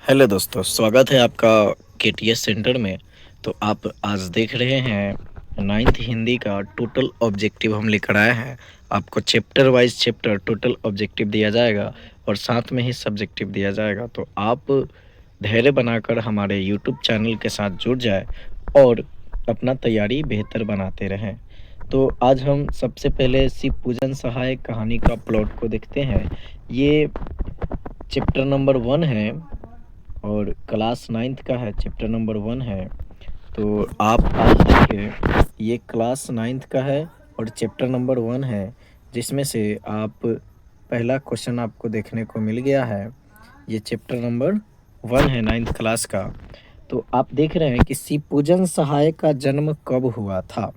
Hello दोस्तों, स्वागत है आपका केटीएस सेंटर में। तो आप आज देख रहे हैं नाइन्थ हिंदी का टोटल ऑब्जेक्टिव हम लेकर आए हैं। आपको chapter wise chapter total objective दिया जाएगा और साथ में ही सब्जेक्टिव दिया जाएगा। तो आप धैर्य बनाकर हमारे यूट्यूब चैनल के साथ जुड़ जाए और अपना तैयारी बेहतर बनाते रहें। तो आज हम सबसे पहले शिव पूजन सहायक कहानी का प्लॉट को देखते हैं। ये चैप्टर नंबर 1 है और क्लास 9th का है, चैप्टर नंबर 1 है। तो आप आज देखिए, ये क्लास 9th का है और चैप्टर नंबर 1 है, जिसमें से आप पहला क्वेश्चन आपको देखने को मिल गया है। ये चैप्टर नंबर 1 है 9th क्लास का। तो आप देख रहे हैं कि शिव पूजन सहाय का जन्म कब हुआ था।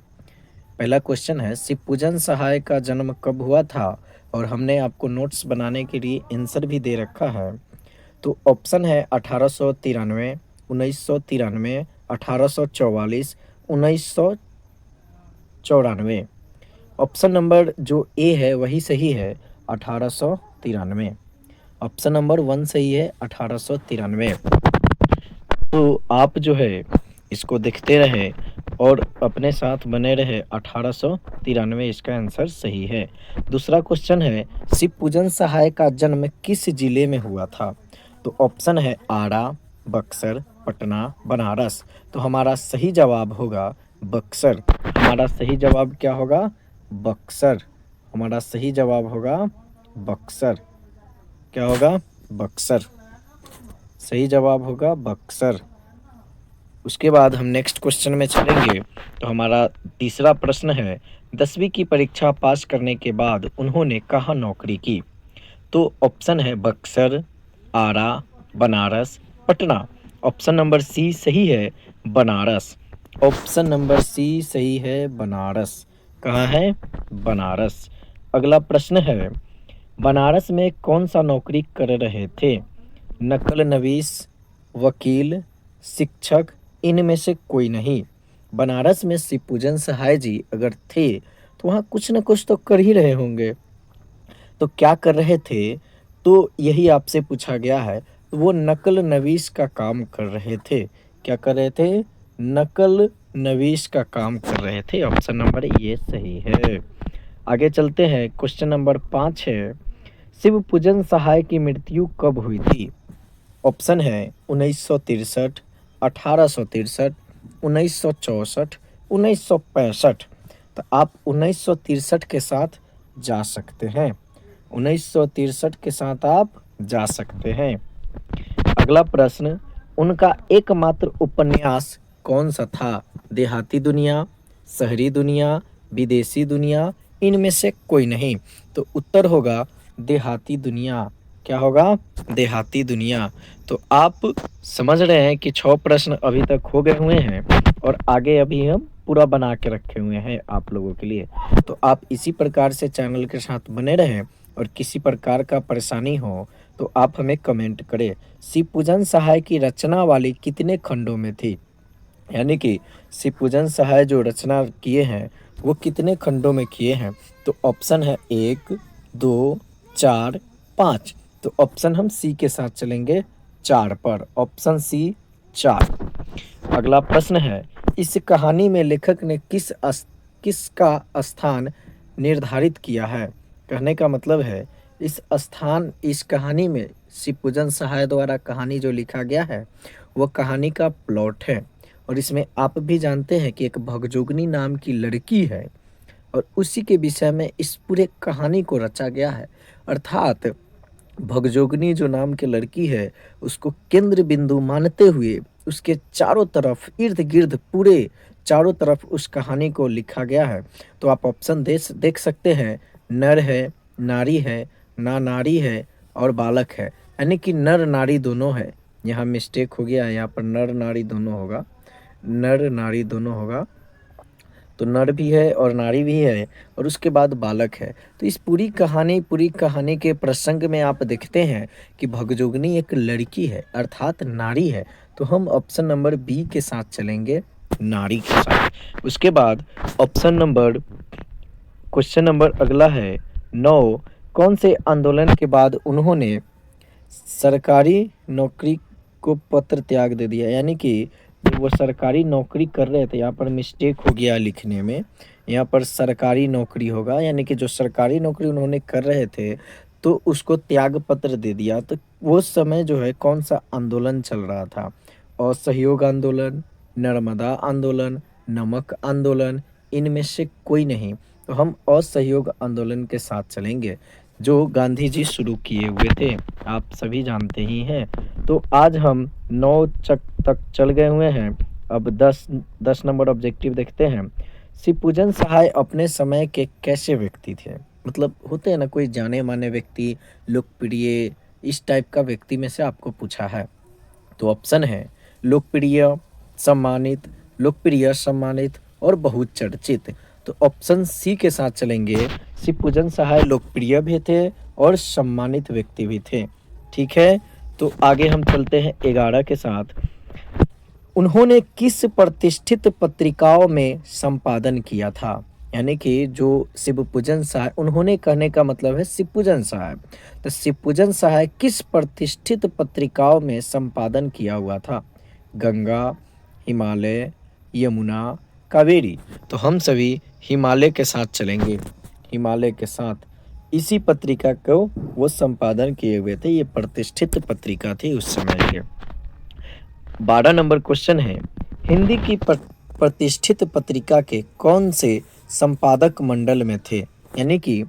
पहला क्वेश्चन है, शिव पूजन सहाय का जन्म कब हुआ था, और हमने आपको नोट्स बनाने के लिए आंसर भी दे रखा है। तो ऑप्शन है 1893, 1993, 1844, 1994। ऑप्शन नंबर जो ए है वही सही है, 1893। ऑप्शन नंबर 1 सही है, 1893। तो आप जो है इसको देखते रहे और अपने साथ बने रहे। 1893 इसका आंसर सही है। दूसरा क्वेश्चन है, शिव पूजन सहाय का जन्म किस जिले में हुआ था। तो ऑप्शन है आरा, बक्सर, पटना, बनारस। तो हमारा सही जवाब होगा बक्सर। हमारा सही जवाब क्या होगा? बक्सर। हमारा सही जवाब होगा बक्सर। क्या होगा? बक्सर। सही जवाब होगा बक्सर। उसके बाद हम नेक्स्ट क्वेश्चन में चलेंगे। तो हमारा तीसरा प्रश्न है, 10वीं की परीक्षा पास करने के बाद उन्होंने कहाँ नौकरी की। तो ऑप्शन है Buxar, Arrah, Banaras, Patna. Option number C सही है, बनारस। ऑप्शन नंबर सी सही है, बनारस। कहाँ है? बनारस। अगला प्रश्न है, बनारस में कौन सा नौकरी कर रहे थे। नकल नवीस, वकील, शिक्षक, इनमें से कोई नहीं। बनारस में शिव पूजन सहाय जी अगर थे तो वहाँ कुछ न कुछ तो कर ही रहे होंगे। तो क्या कर रहे थे, तो यही आपसे पूछा गया है। तो वो नकल नवीस का काम कर रहे थे। क्या कर रहे थे? नकल नवीस का काम कर रहे थे। ऑप्शन नंबर ये सही है। आगे चलते हैं, क्वेश्चन नंबर 5 है, शिव पूजन सहाय की मृत्यु कब हुई थी। ऑप्शन है 1963, 1863, 1964, 1965। तो आप 1963 के साथ जा सकते हैं। 1963 के साथ आप जा सकते हैं। अगला प्रश्न, उनका एकमात्र उपन्यास कौन सा था। देहाती दुनिया, शहरी दुनिया, विदेशी दुनिया, इनमें से कोई नहीं। तो उत्तर होगा देहाती दुनिया। क्या होगा? देहाती दुनिया। तो आप समझ रहे हैं कि 6 प्रश्न अभी तक हो गए हुए हैं और आगे अभी हम पूरा बना के रखे हुए हैं आप लोगों के लिए। तो आप इसी प्रकार से चैनल के साथ बने रहें और किसी प्रकार का परेशानी हो तो आप हमें कमेंट करें। शिव पूजन सहाय की रचना वाली कितने खंडों में थी, यानी कि शिव पूजन सहाय जो रचना किए हैं वो कितने खंडों में किए हैं। तो ऑप्शन है 1, 2, 4, 5। तो ऑप्शन हम सी के साथ चलेंगे, 4 पर। Option C 4। अगला प्रश्न है, इस कहानी में लेखक ने किसका स्थान निर्धारित किया है। कहने का मतलब है इस कहानी में शिव पूजन सहाय द्वारा कहानी जो लिखा गया है वो कहानी का प्लॉट है। और इसमें आप भी जानते हैं कि एक भगजोगनी नाम की लड़की है और उसी के विषय में इस पूरे कहानी को रचा गया है। अर्थात भगजोगनी जो नाम की लड़की है उसको केंद्र बिंदु मानते हुए उसके चारों तरफ इर्द गिर्द पूरे चारों तरफ उस कहानी को लिखा गया है। तो आप ऑप्शन देख सकते हैं, नर है, नारी है, ना नारी है और बालक है। यानी कि नर नारी दोनों है। यहाँ मिस्टेक हो गया है, यहाँ पर नर नारी दोनों होगा। नर नारी दोनों होगा। तो नर भी है और नारी भी है और उसके बाद बालक है। तो इस पूरी कहानी के प्रसंग में आप देखते हैं कि भगजोगनी एक लड़की है अर्थात नारी है। तो हम ऑप्शन नंबर बी के साथ चलेंगे, नारी के साथ। उसके बाद क्वेश्चन नंबर अगला है 9, कौन से आंदोलन के बाद उन्होंने सरकारी नौकरी उसको पत्र त्याग दे दिया, यानी कि वो सरकारी नौकरी कर रहे थे, यहाँ पर मिस्टेक हो गया लिखने में, यहाँ पर सरकारी नौकरी होगा, यानी कि जो सरकारी नौकरी उन्होंने कर रहे थे तो उसको त्याग पत्र दे दिया। तो वो समय जो है कौन सा आंदोलन चल रहा था? असहयोग आंदोलन, नर्मदा आंदोलन, नमक आंदोलन, इनमें से कोई नहीं। तो हम असहयोग आंदोलन के साथ चलेंगे जो गांधी जी शुरू किए हुए थे, आप सभी जानते ही हैं। तो आज हम 9 चक तक चल गए हुए हैं। अब 10 नंबर ऑब्जेक्टिव देखते हैं। शिवपूजन सहाय अपने समय के कैसे व्यक्ति थे? मतलब होते हैं ना कोई जाने माने व्यक्ति, लोकप्रिय, इस टाइप का व्यक्ति में से आपको पूछा है। तो ऑप्शन है लोकप्रिय, सम्मानित, लोकप्रिय, सम्मानित और बहुत चर्चित। तो ऑप्शन सी के साथ चलेंगे। शिवपूजन सहाय लोकप्रिय भी थे और सम्मानित व्यक्ति भी थे। ठीक है, तो आगे हम चलते हैं 11 के साथ। उन्होंने किस प्रतिष्ठित पत्रिकाओं में संपादन किया था? यानी कि जो शिवपूजन सहाय, उन्होंने कहने का मतलब है शिवपूजन सहाय। तो शिवपूजन सहाय किस प्रतिष्ठित पत्रिकाओं में संपादन किया हुआ था? गंगा, हिमालय, यमुना, कावेरी। तो हम सभी हिमालय के साथ चलेंगे, हिमालय के साथ। इसी पत्रिका को वो संपादन किए हुए थे, ये प्रतिष्ठित पत्रिका थी उस समय के। 12 नंबर क्वेश्चन है, हिंदी की प्रतिष्ठित पत्रिका के कौन से संपादक मंडल में थे? यानी कि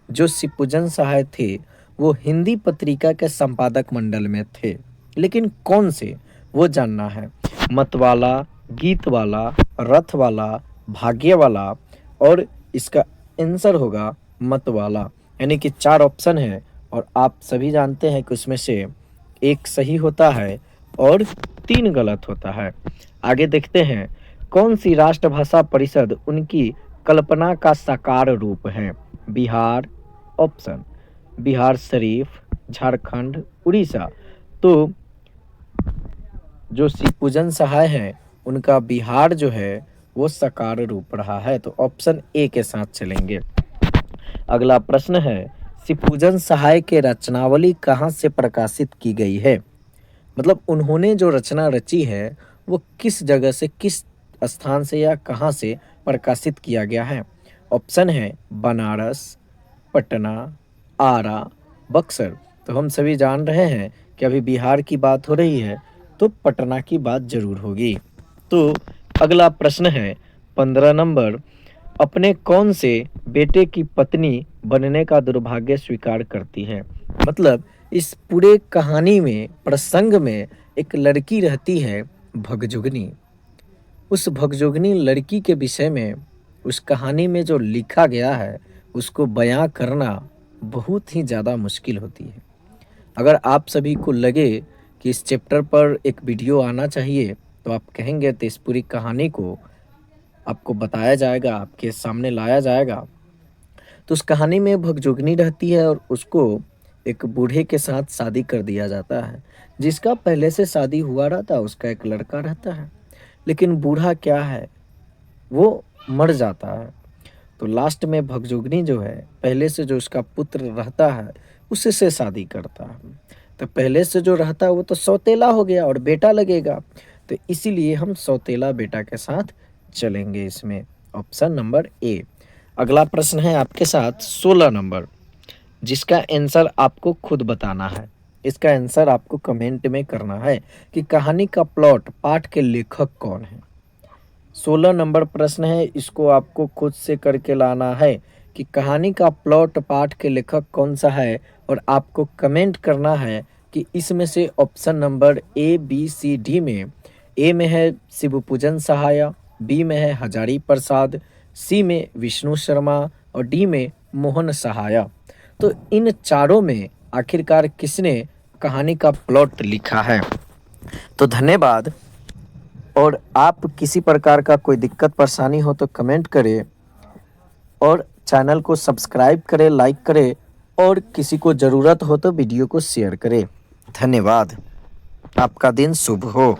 जो शिवपूजन सहाय थे वो हिंदी पत्रिका के संपादक मंडल में थे, लेकिन कौन से वो जानना है। मतवाला, गीतवाला, रथवाला, भाग्यवाला, और इसका आंसर होगा मतवाला। यानी कि 4 ऑप्शन है और आप सभी जानते हैं कि उसमें से एक सही होता है और 3 गलत होता है। आगे देखते हैं, कौन सी राष्ट्रभाषा परिषद उनकी कल्पना का साकार रूप है? बिहार, ऑप्शन बिहार शरीफ, झारखंड, उड़ीसा। तो जो शिवपूजन सहाय हैं उनका बिहार जो है वो साकार रूप रहा है। तो ऑप्शन ए के साथ चलेंगे। अगला प्रश्न है, शिवपूजन सहाय के रचनावली कहाँ से प्रकाशित की गई है? मतलब उन्होंने जो रचना रची है वो किस जगह से, किस स्थान से या कहाँ से प्रकाशित किया गया है? ऑप्शन है बनारस, पटना, आरा, बक्सर। तो हम सभी जान रहे हैं कि अभी बिहार की बात हो रही है तो पटना की बात जरूर होगी। तो अगला प्रश्न है 15 नंबर, अपने कौन से बेटे की पत्नी बनने का दुर्भाग्य स्वीकार करती है? मतलब इस पूरे कहानी में, प्रसंग में एक लड़की रहती है भगजुगनी। उस भगजुगनी लड़की के विषय में उस कहानी में जो लिखा गया है उसको बयां करना बहुत ही ज़्यादा मुश्किल होती है। अगर आप सभी को लगे कि इस चैप्टर पर एक वीडियो आना चाहिए तो आप कहेंगे तो इस पूरी कहानी को आपको बताया जाएगा, आपके सामने लाया जाएगा। तो उस कहानी में भगजुगनी रहती है और उसको एक बूढ़े के साथ शादी कर दिया जाता है, जिसका पहले से शादी हुआ रहता है, उसका एक लड़का रहता है। लेकिन बूढ़ा क्या है, वो मर जाता है। तो लास्ट में भगजुगनी जो है पहले से जो उसका पुत्र रहता है उसी से शादी करता है। तो पहले से जो रहता है वो तो सौतेला हो गया और बेटा लगेगा, तो इसीलिए हम सौतेला बेटा के साथ चलेंगे इसमें। ऑप्शन नंबर ए। अगला प्रश्न है आपके साथ 16 नंबर, जिसका आंसर आपको खुद बताना है। इसका आंसर आपको कमेंट में करना है कि कहानी का प्लॉट, पाठ के लेखक कौन है। 16 नंबर प्रश्न है, इसको आपको खुद से करके लाना है कि कहानी का प्लॉट, पाठ के लेखक कौन सा है, और आपको कमेंट करना है कि इसमें से option number A, B, C, D में ए में है शिवपूजन सहाय, बी में है हजारी प्रसाद, सी में विष्णु शर्मा और डी में मोहन सहाय। तो इन चारों में आखिरकार किसने कहानी का प्लॉट लिखा है? तो धन्यवाद। और आप किसी प्रकार का कोई दिक्कत परेशानी हो तो कमेंट करें और चैनल को सब्सक्राइब करें, लाइक करें, और किसी को ज़रूरत हो तो वीडियो को शेयर करें। धन्यवाद। आपका दिन शुभ हो।